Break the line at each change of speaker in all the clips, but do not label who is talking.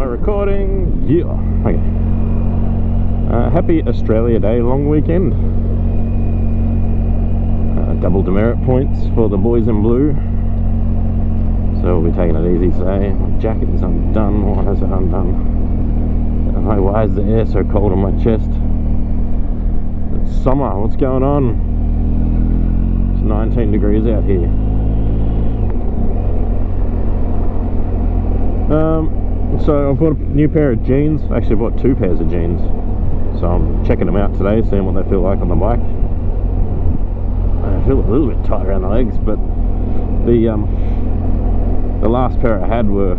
recording. Yeah. Okay. Happy Australia Day long weekend. Double demerit points for the boys in blue. So we'll be taking it easy today. My jacket is undone. Why is it undone? Why is the air so cold on my chest? It's summer. What's going on? It's 19 degrees out here. So I bought a new pair of jeans. Actually, I bought two pairs of jeans. So I'm checking them out today, seeing what they feel like on the bike. I feel a little bit tight around the legs, but the last pair I had were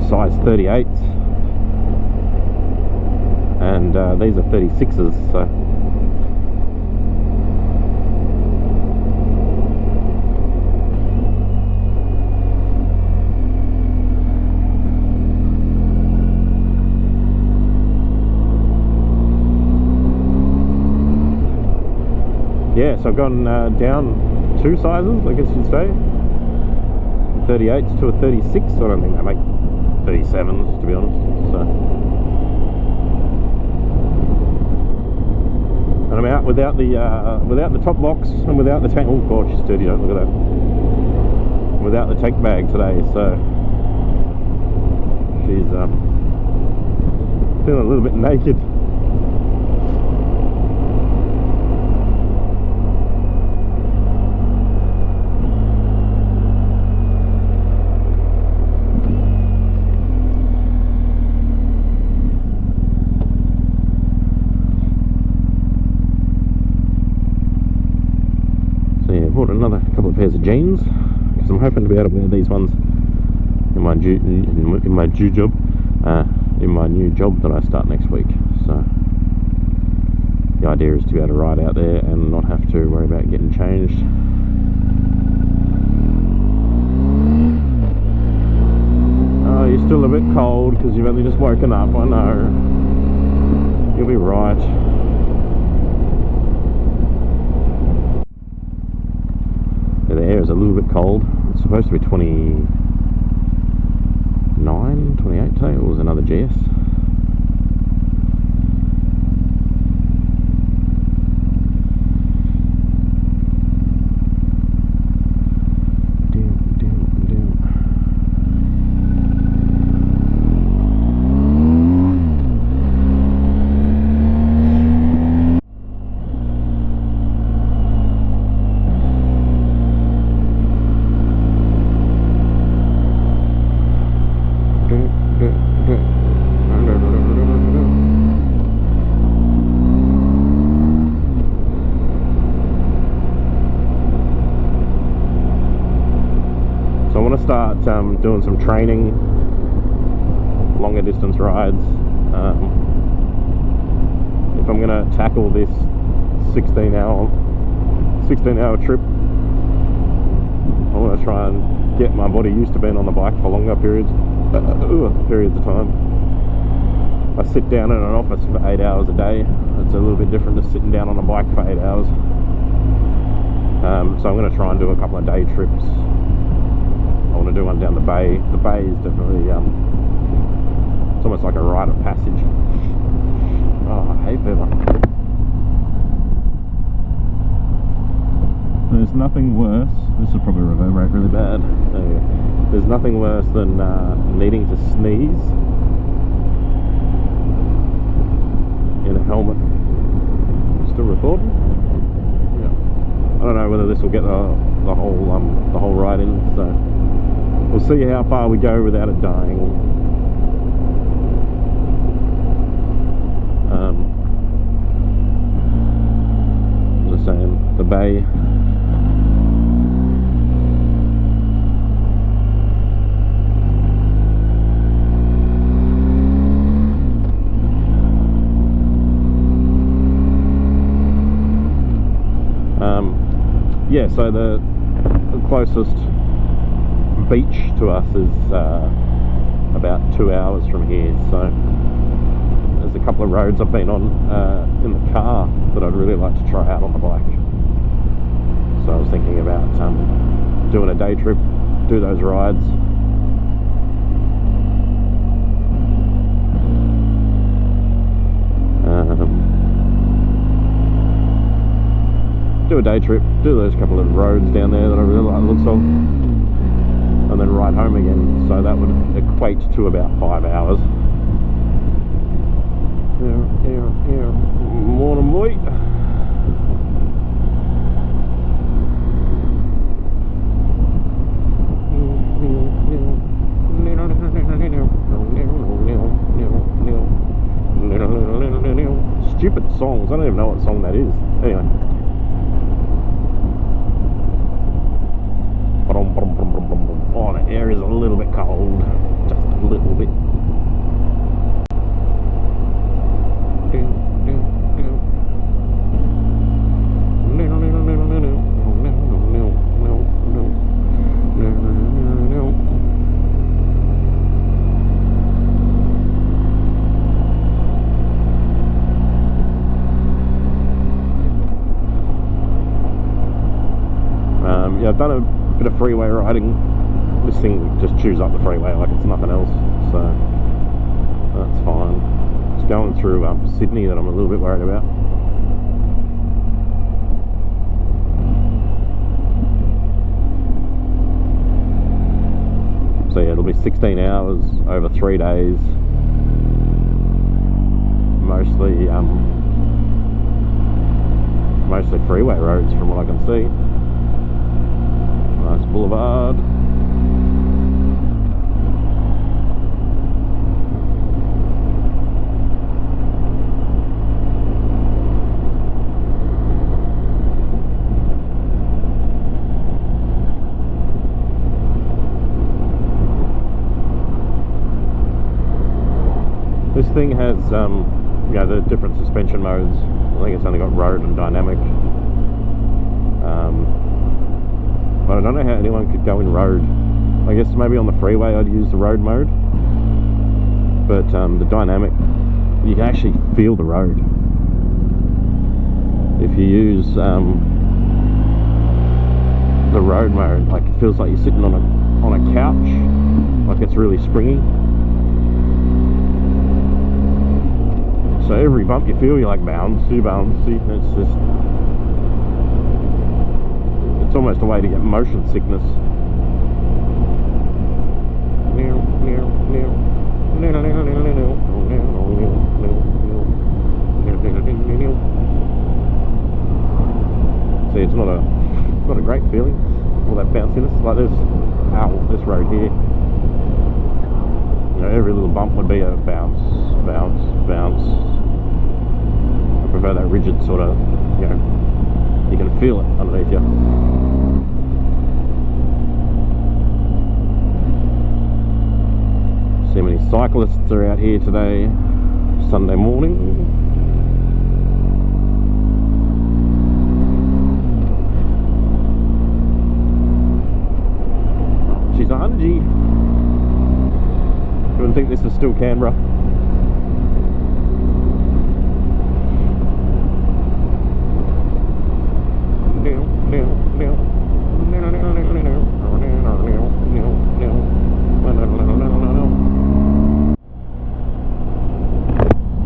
size 38s, and these are 36s. So. Yeah, so I've gone down two sizes, I guess you'd say. 38s to a 36. I don't think they make 37s, to be honest. So, and I'm out without the top box and without the tank. Oh god, she's dirty. Don't look at that. Without the tank bag today, so she's feeling a little bit naked. Bought another couple of pairs of jeans because I'm hoping to be able to wear these ones in my new job that I start next week. So the idea is to be able to ride out there and not have to worry about getting changed. Oh, you're still a bit cold because you've only just woken up. I know. You'll be right. The air is a little bit cold. It's supposed to be 29, 28 today. It was another GS. So I want to start doing some training, longer distance rides. If I'm going to tackle this 16 hour trip, I want to try and get my body used to being on the bike for longer periods of time. I sit down in an office for 8 hours a day. It's a little bit different to sitting down on a bike for 8 hours. So I'm going to try and do a couple of day trips. I want to do one down the bay. The bay is definitely, it's almost like a rite of passage. Oh, hay fever. There's nothing worse, this will probably reverberate really bad. There's nothing worse than needing to sneeze in a helmet. Still recording? Yeah. I don't know whether this will get the whole ride in, so we'll see how far we go without it dying. As I was saying, the bay. Yeah, so the closest beach to us is about 2 hours from here, so there's a couple of roads I've been on in the car that I'd really like to try out on the bike. So I was thinking about doing a day trip do those rides. Do a day trip, do those couple of roads down there that I really like the looks of, and then ride home again. So that would equate to about 5 hours. Morning, boy. Stupid songs, I don't even know what song that is. Anyway. Oh, the air is a little bit cold, just a little bit. Yeah, I've done a bit of freeway riding. This thing just chews up the freeway like it's nothing else, so that's fine. It's going through Sydney that I'm a little bit worried about. So yeah, it'll be 16 hours over 3 days, mostly freeway roads from what I can see. Nice boulevard. This thing has you know, the different suspension modes. I think it's only got road and dynamic. But I don't know how anyone could go in road. I guess maybe on the freeway I'd use the road mode. But the dynamic, you can actually feel the road. If you use the road mode, like it feels like you're sitting on a couch, like it's really springy. So every bump you feel, you're like bouncy, bouncy. It's just, it's almost a way to get motion sickness. See, it's not a great feeling, all that bounciness. Like this road here, you know, every little bump would be a bounce, bounce, bounce. I prefer that rigid sort of, you know, you can feel it underneath you. See how many cyclists are out here today, Sunday morning. She's a hundred. You wouldn't think this is still Canberra.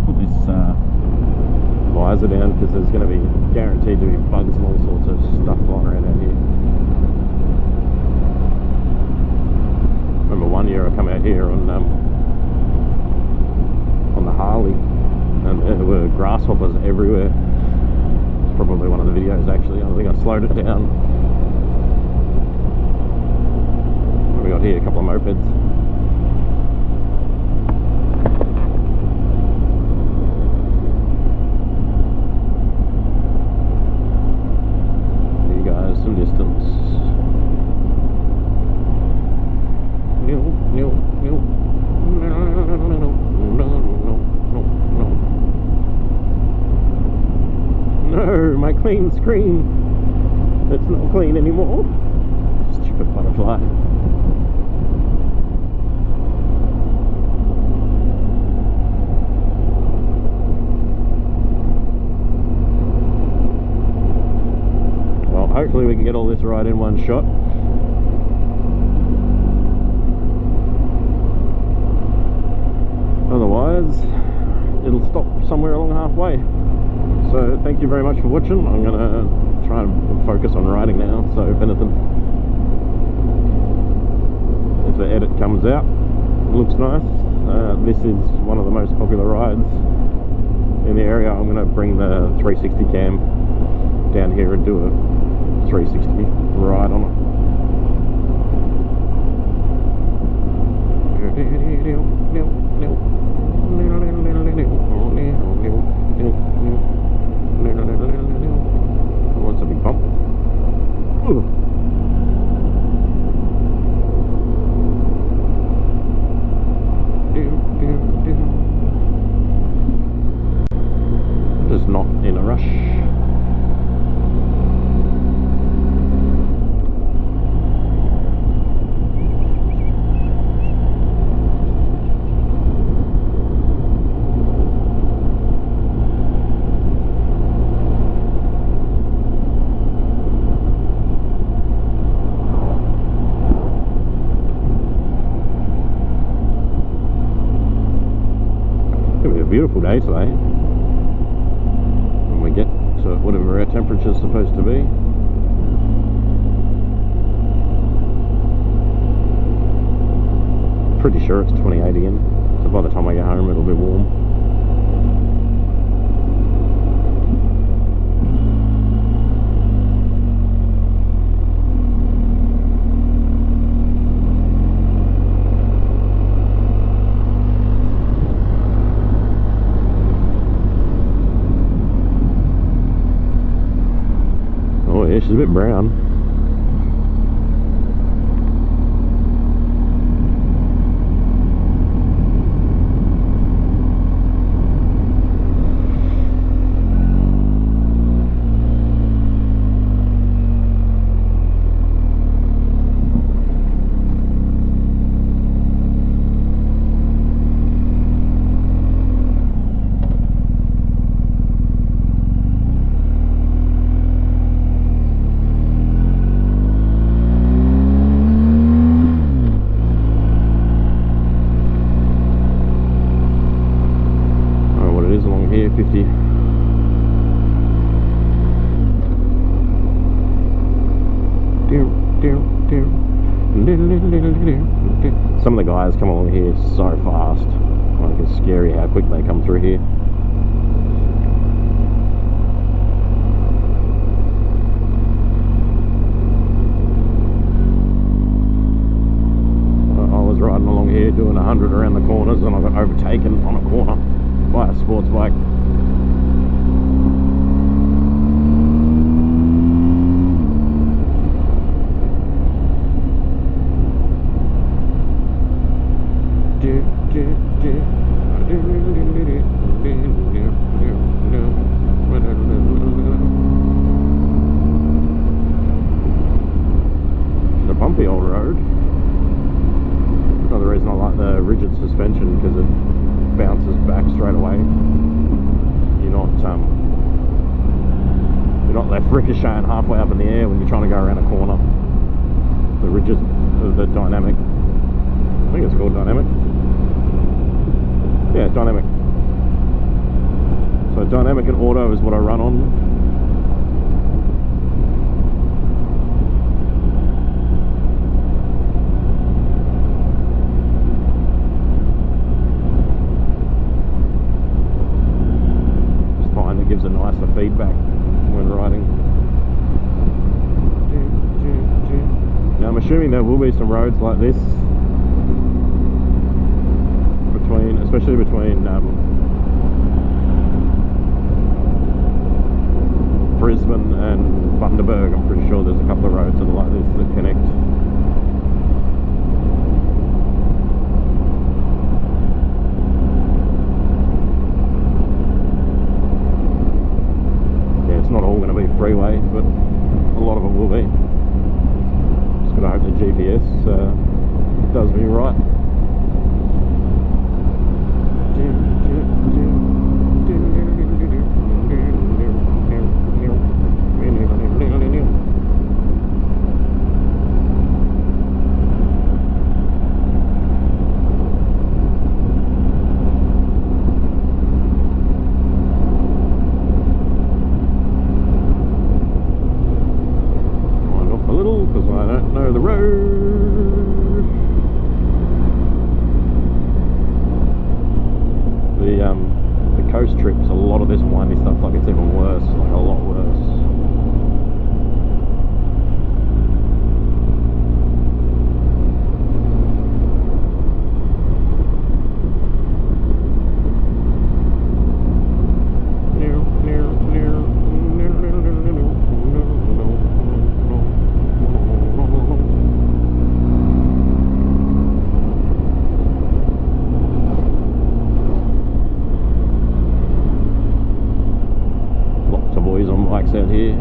Put this visor down because there's going to be guaranteed to be bugs and all sorts of stuff flying around out here. Remember one year I come out here on the Harley and there were grasshoppers everywhere. It's probably one of the videos actually. I think I slowed it down. We got here a couple of mopeds. There you go, some distance. No, my clean screen. It's not clean anymore. Stupid butterfly. Well, hopefully we can get all this right in one shot. Otherwise, it'll stop somewhere along halfway. So thank you very much for watching. I'm going to try and focus on riding now, so if anything, if the edit comes out, it looks nice. This is one of the most popular rides in the area. I'm going to bring the 360 cam down here and do a 360 ride on it. Oh, that's a big bump. Ooh. Just not in a rush. Beautiful day today when we get to whatever our temperature is supposed to be. Pretty sure it's 28 in, so by the time I get home it'll be warm. Yeah, she's a bit brown. Along here, 50. Some of the guys come along here so fast, like it's scary how quick they come through here. I was riding along here doing 100 around the corners and I got overtaken on a corner by a sports bike. It's a bumpy old road. Another reason I like the rigid suspension, because it bounces back straight away. You're not left ricocheting halfway up in the air when you're trying to go around a corner. The rigid, the dynamic, I think it's called dynamic. Yeah, dynamic. So dynamic and auto is what I run on. Gives a nicer feedback when riding. Now I'm assuming there will be some roads like this between, especially between Brisbane and Bundaberg. I'm pretty sure there's a couple of roads that are like this that connect. It's not all going to be freeway, but a lot of it will be. Just got to hope the GPS does me right. because I don't know the road. The coast trips, a lot of this windy stuff, like it's even worse, like a lot worse. Out here.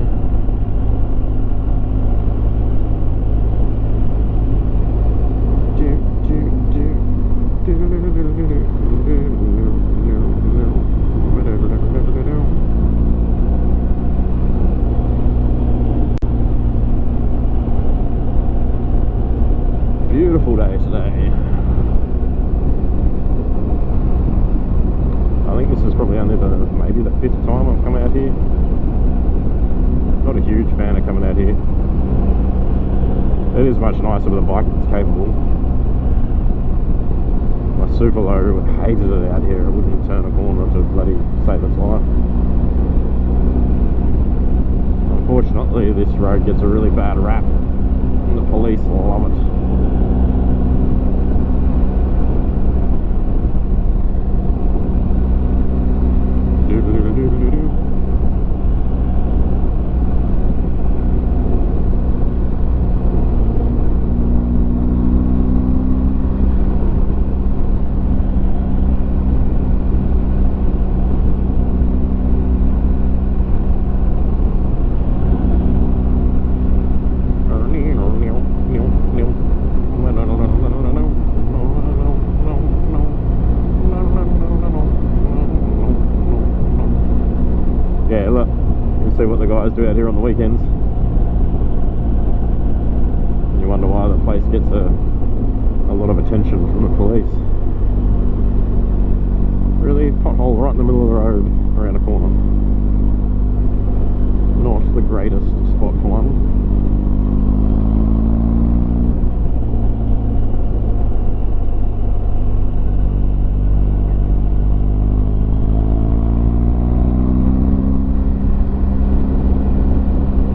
Beautiful day today. I think this is probably only maybe the 5th time I've come out here. Not a huge fan of coming out here. It is much nicer with a bike that's capable. My super low hated it out here. It wouldn't turn a corner to bloody save its life. Unfortunately, this road gets a really bad rap, and the police love it. Yeah, look, you can see what the guys do out here on the weekends. And you wonder why the place gets a lot of attention from the police. Really, pothole right in the middle of the road, around a corner. Not the greatest spot for one.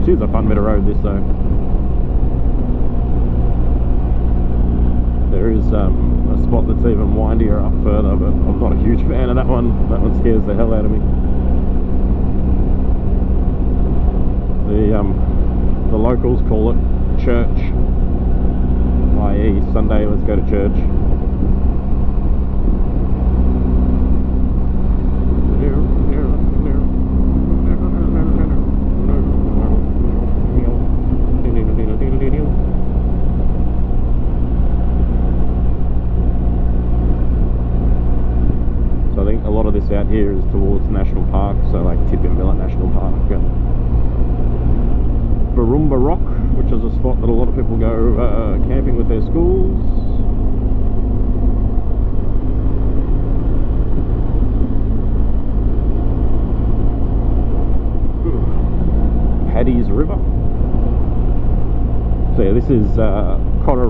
She's a fun bit of road, this though. There is a spot that's even windier up further, but I'm not a huge fan of that one. That one scares the hell out of me. The locals call it church, i.e. Sunday, let's go to church. This out here is towards National Park, so like Tidbinbilla National Park and Barumba Rock, which is a spot that a lot of people go camping with their schools. Paddy's River. So yeah, this is Cotter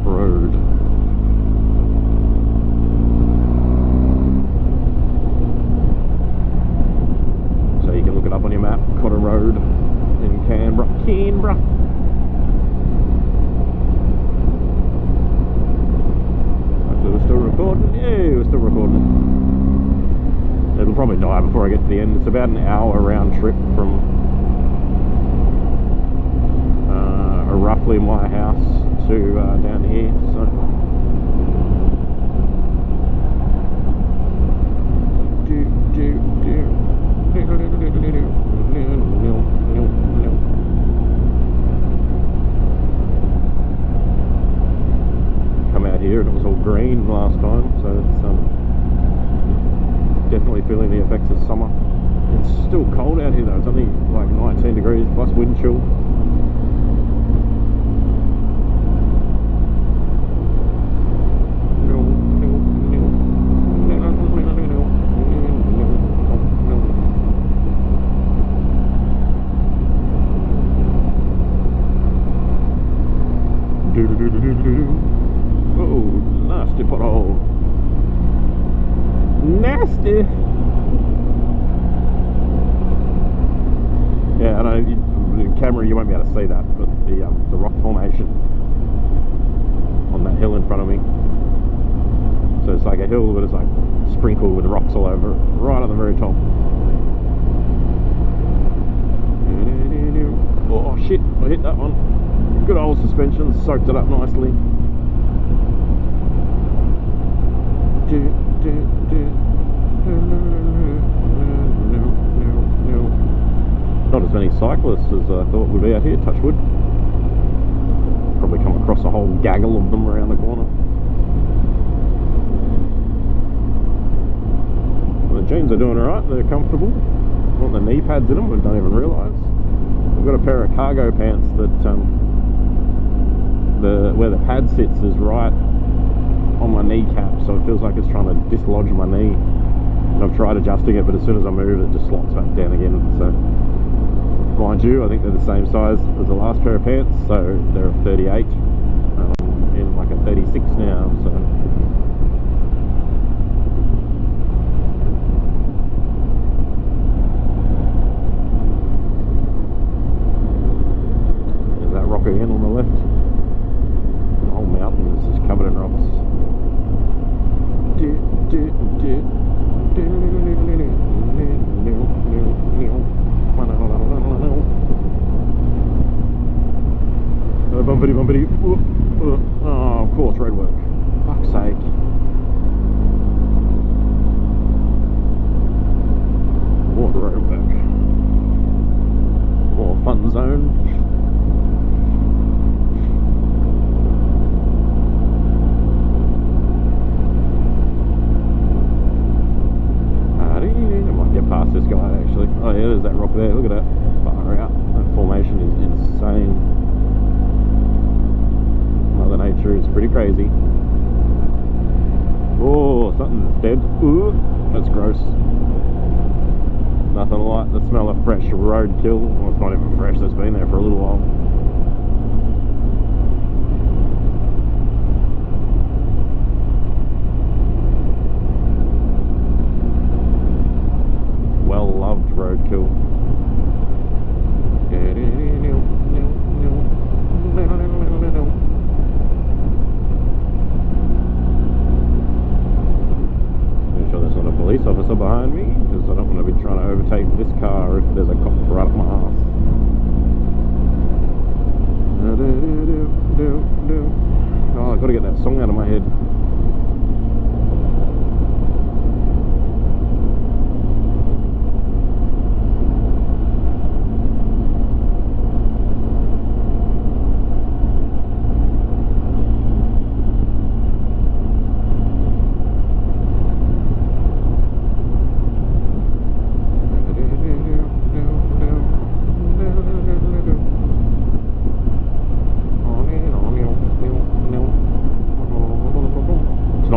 Road. You can look it up on your map, Cotter Road in Canberra. Hopefully we're still recording. Yeah, we're still recording. It'll probably die before I get to the end. It's about an hour round trip from roughly my house to down here. So. Come out here and it was all green last time, so it's definitely feeling the effects of summer. It's still cold out here though. It's only like 19 degrees plus wind chill. nasty. Yeah, I know the camera you won't be able to see that, but the rock formation on that hill in front of me. So it's like a hill, but it's like sprinkled with rocks all over it, right at the very top. Oh shit, I hit that one. Good old suspension, soaked it up nicely. Not as many cyclists as I thought would be out here, touch wood. Probably come across a whole gaggle of them around the corner. Well, the jeans are doing alright, they're comfortable. Got the knee pads in them, I don't even realise. I've got a pair of cargo pants that where the pad sits is right on my kneecap, so it feels like it's trying to dislodge my knee. And I've tried adjusting it, but as soon as I move it just slots back down again. So, mind you, I think they're the same size as the last pair of pants, so they're a 38. In like a 36 now, so. There's that rock again on the left. The whole mountain is just covered in rocks. Bumpity bumpity. Oh, of course, roadwork. Fuck's sake. More roadwork. More fun zone. I might get past this guy actually. Oh yeah, there's that rock there. Look at that. Far out. That formation is insane. Mother Nature is pretty crazy. Oh, something that's dead. Ooh, that's gross. Nothing like the smell of fresh roadkill. Well, it's not even fresh, it's been there for a little while. Well-loved roadkill. Police officer behind me, because I don't want to be trying to overtake this car if there's a cop right up my ass. Oh, I've got to get that song out of my head.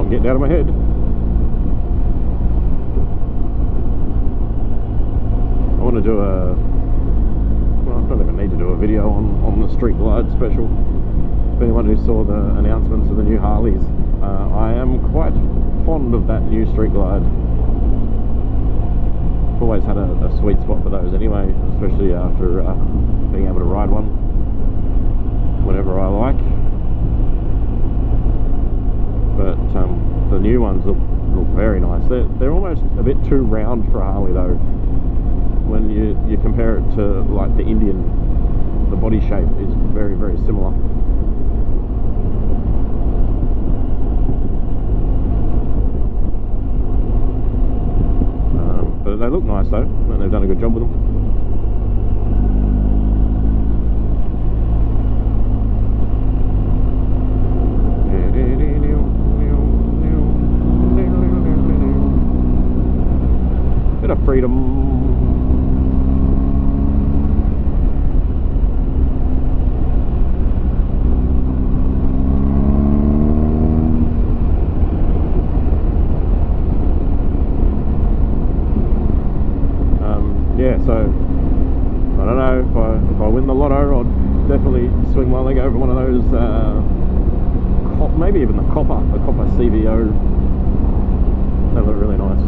Getting out of my head. I want to do a, well, I don't even need to do a video on the Street Glide special. For anyone who saw the announcements of the new Harleys, I am quite fond of that new Street Glide. I've always had a sweet spot for those anyway, especially after being able to ride one whenever I like. But the new ones look very nice. They're almost a bit too round for a Harley though. When you compare it to like the Indian, the body shape is very, very similar. But they look nice though, and they've done a good job with them. Bit of freedom. Yeah, so I don't know if I win the lotto, I'll definitely swing my leg over one of those. Maybe even the copper CVO. They look really nice.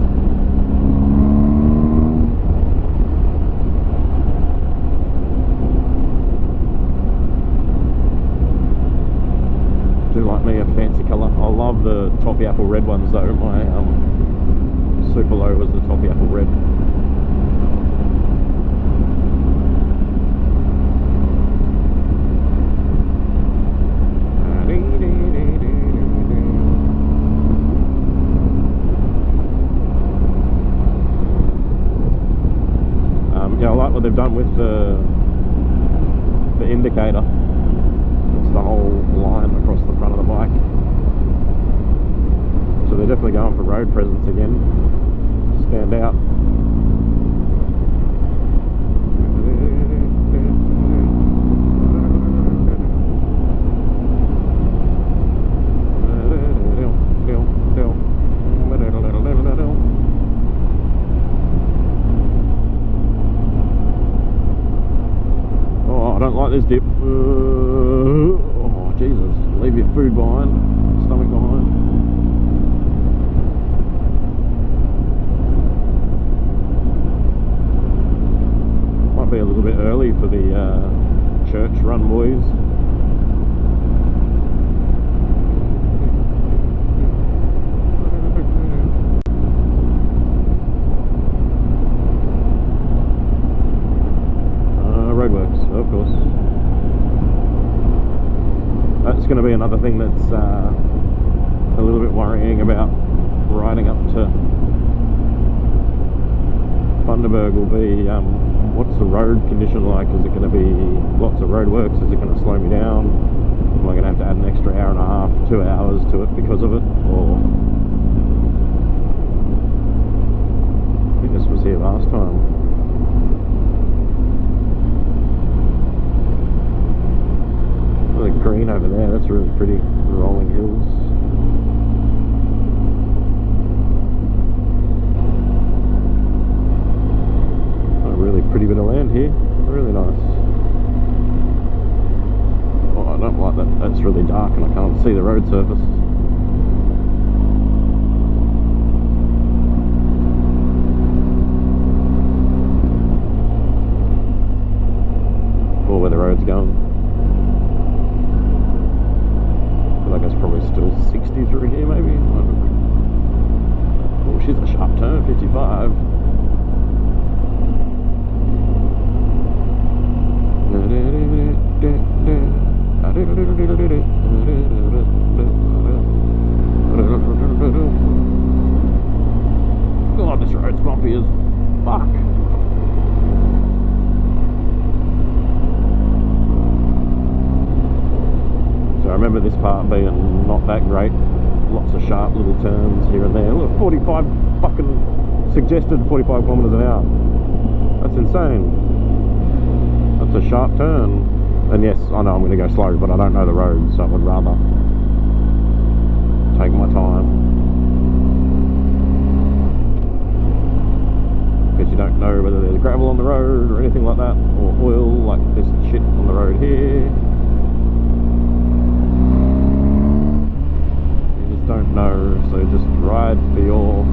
Do like me a fancy colour. I love the toffee apple red ones though. My super low was the toffee apple red. Yeah, I like what they've done with the indicator. It's the whole line across the front of the bike. So they're definitely going for road presence again. Stand out. This dip. Oh Jesus, leave your food behind, stomach behind. Might be a little bit early for the church run boys. Roadworks, of course. That's going to be another thing that's a little bit worrying about riding up to Bundaberg will be what's the road condition like? Is it going to be lots of roadworks? Is it going to slow me down? Am I going to have to add an extra hour and a half, 2 hours to it because of it? Or I think this was here last time. The green over there, that's really pretty. Rolling hills. A really pretty bit of land here. Really nice. Oh, I don't like that. That's really dark and I can't see the road surface. Or where the road's going. I guess probably still 60 through here maybe. Oh, she's a sharp turn, 55. God, this road's bumpy as fuck. So I remember this part being not that great. Lots of sharp little turns here and there. Look, 45 fucking suggested 45 kilometers an hour. That's insane. That's a sharp turn. And yes, I know I'm going to go slow, but I don't know the road, so I would rather take my time. Because you don't know whether there's gravel on the road or anything like that, or oil like this shit on the road here. Don't know, so just ride for your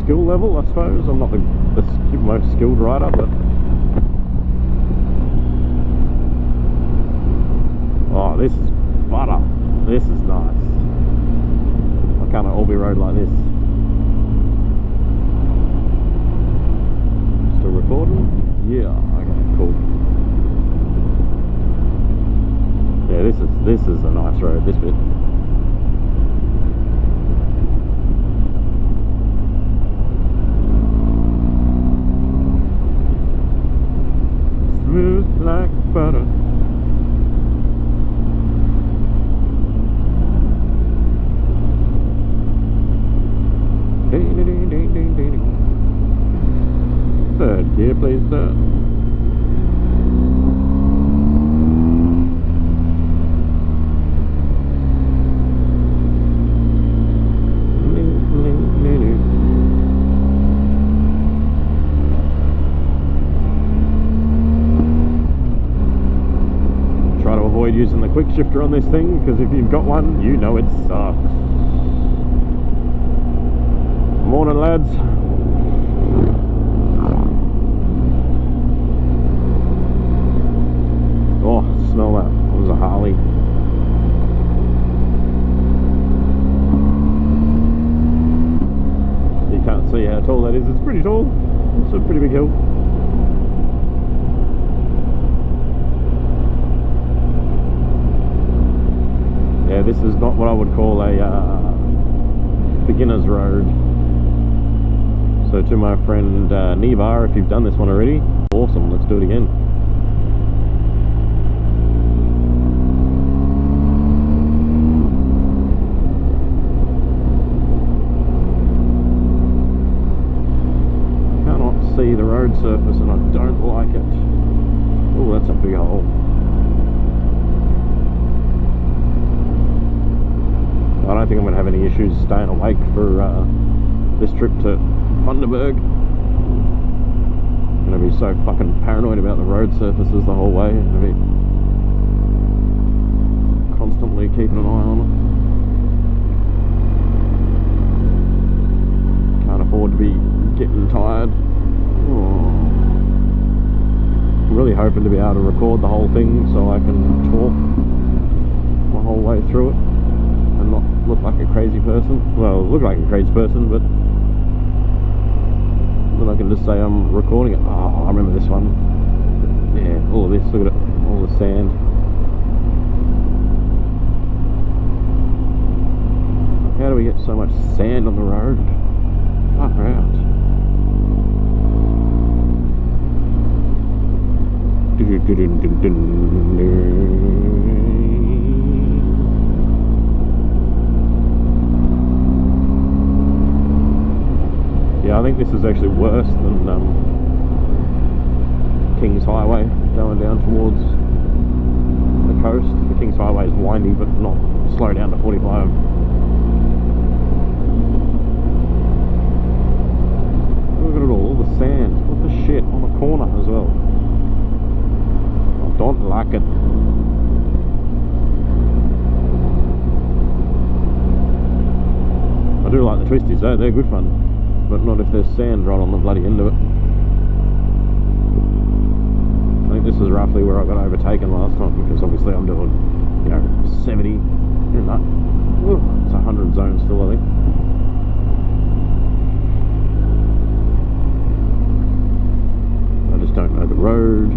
skill level, I suppose. I'm not the most skilled rider, but oh, this is butter. This is nice. Why can't it all be rode like this? Still recording? Yeah, okay, cool. Yeah, this is a nice road, this bit. Smooth like butter. Third gear, please, sir. Using the quick shifter on this thing, because if you've got one, you know it sucks. Morning, lads. Oh, smell that. That was a Harley. You can't see how tall that is. It's pretty tall. It's a pretty big hill. Yeah, this is not what I would call a beginner's road. So to my friend Neva, if you've done this one already, awesome, let's do it again. Cannot see the road surface and I don't like it. Oh, that's a big hole. I don't think I'm going to have any issues staying awake for this trip to Bundaberg. I'm going to be so fucking paranoid about the road surfaces the whole way. I'm going to be constantly keeping an eye on it. Can't afford to be getting tired. Oh. I'm really hoping to be able to record the whole thing so I can talk the whole way through it and not look like a crazy person. Well, look like a crazy person, but then I can just say I'm recording it. Oh, I remember this one. Yeah, all of this, look at it, all the sand. How do we get so much sand on the road? Fuck out. Yeah, I think this is actually worse than King's Highway going down towards the coast. The King's Highway is windy, but not slow down to 45. Look at it all the sand. What the shit on the corner as well. I don't like it. I do like the twisties though, they're good fun. But not if there's sand right on the bloody end of it. I think this is roughly where I got overtaken last time, because obviously I'm doing, you know, 70 in that. Ooh, it's 100 zone still, I think. I just don't know the road.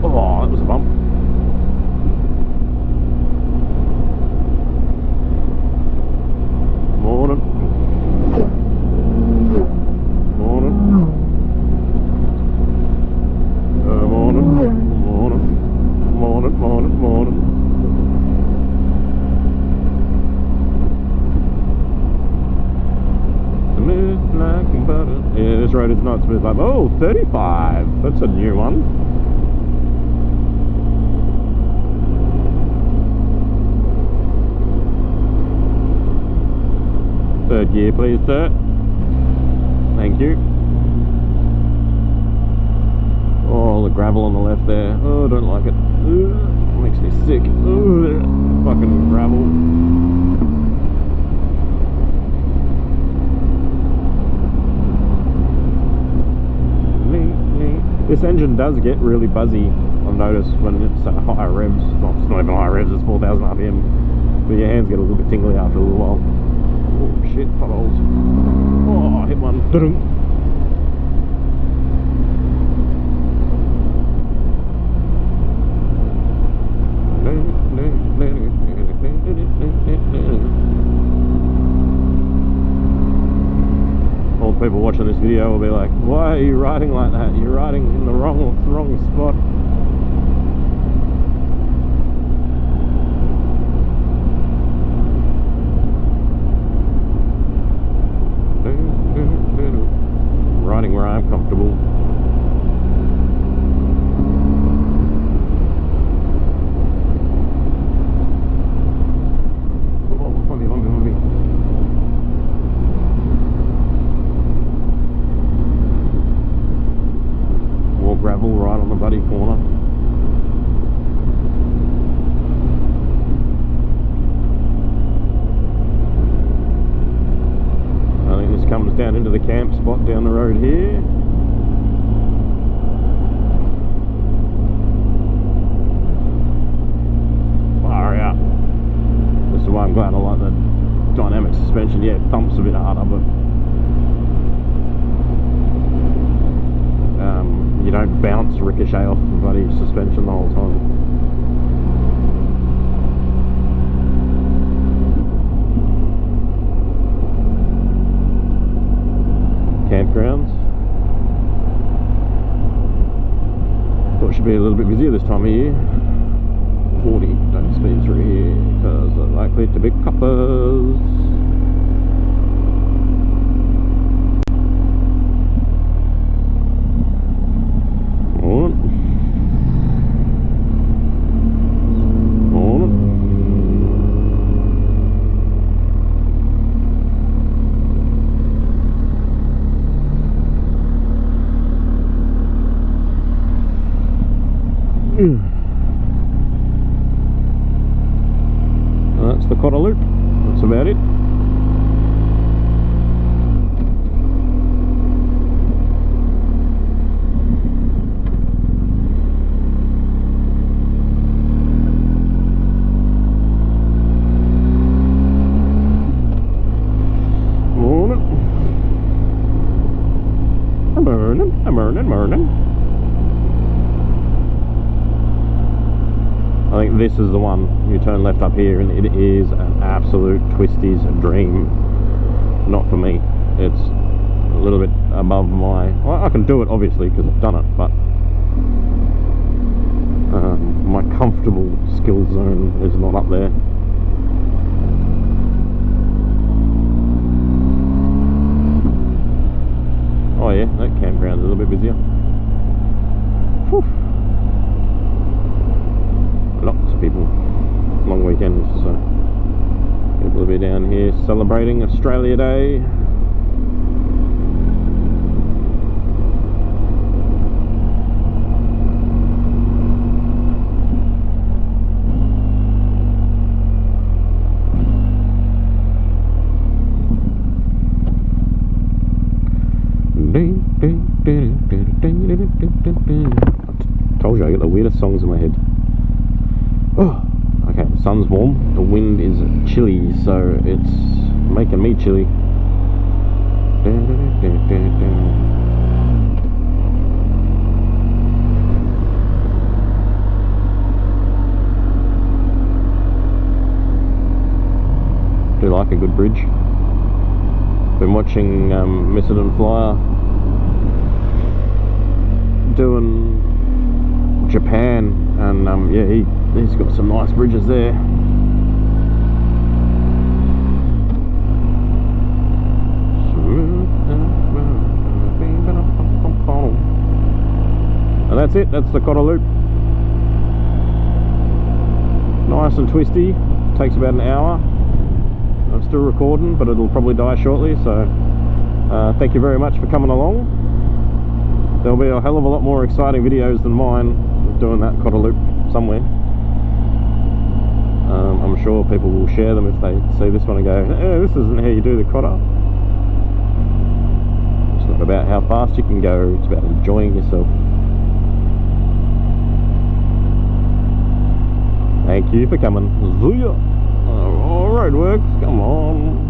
Oh, that was a bump. Morning. Morning. Morning. Morning. Morning. Morning. Morning. Smooth like butter. Yeah, this road is not smooth like. Oh, 35. That's a new one. Third gear, please, sir. Thank you. Oh, the gravel on the left there. Oh, I don't like it. Ugh, makes me sick. Ugh, fucking gravel. This engine does get really buzzy, I've noticed, when it's at high revs. Well, it's not even high revs, it's 4,000 RPM. But your hands get a little bit tingly after a little while. Oh shit, potholes. Oh, I hit one. All the people watching this video will be like, why are you riding like that? You're riding in the wrong spot. Riding where I'm comfortable. More gravel right on the bloody corner. comes down into the camp spot down the road here. Far out. This is why I'm glad I like the dynamic suspension. Yeah, it thumps a bit harder, but you don't bounce ricochet off the bloody suspension the whole time. Campgrounds. Thought it should be a little bit busier this time of year. 40, don't speed through here because they're likely to be coppers. That's the Cotter loop. That's about it. Morning. I think this is the one. You turn left up here and it is an absolute twisties dream. Not for me. It's a little bit above my... Well, I can do it obviously because I've done it, but my comfortable skill zone is not up there. Oh yeah, that campground's a little bit busier. Whew. Lots of people. Long weekends, so people will be down here celebrating Australia Day. I told you I get the weirdest songs in my head. Oh, okay, the sun's warm, the wind is chilly, so it's making me chilly. Do like a good bridge. Been watching Missenden Flyer doing Japan, and yeah, he's got some nice bridges there. And that's it, that's the Cotter loop. Nice and twisty, takes about an hour. I'm still recording, but it'll probably die shortly, so thank you very much for coming along. There'll be a hell of a lot more exciting videos than mine doing that Cotter loop somewhere. I'm sure people will share them if they see this one and go, this isn't how you do the Cotter. It's not about how fast you can go, it's about enjoying yourself. Thank you for coming. See ya. Roadworks, come on.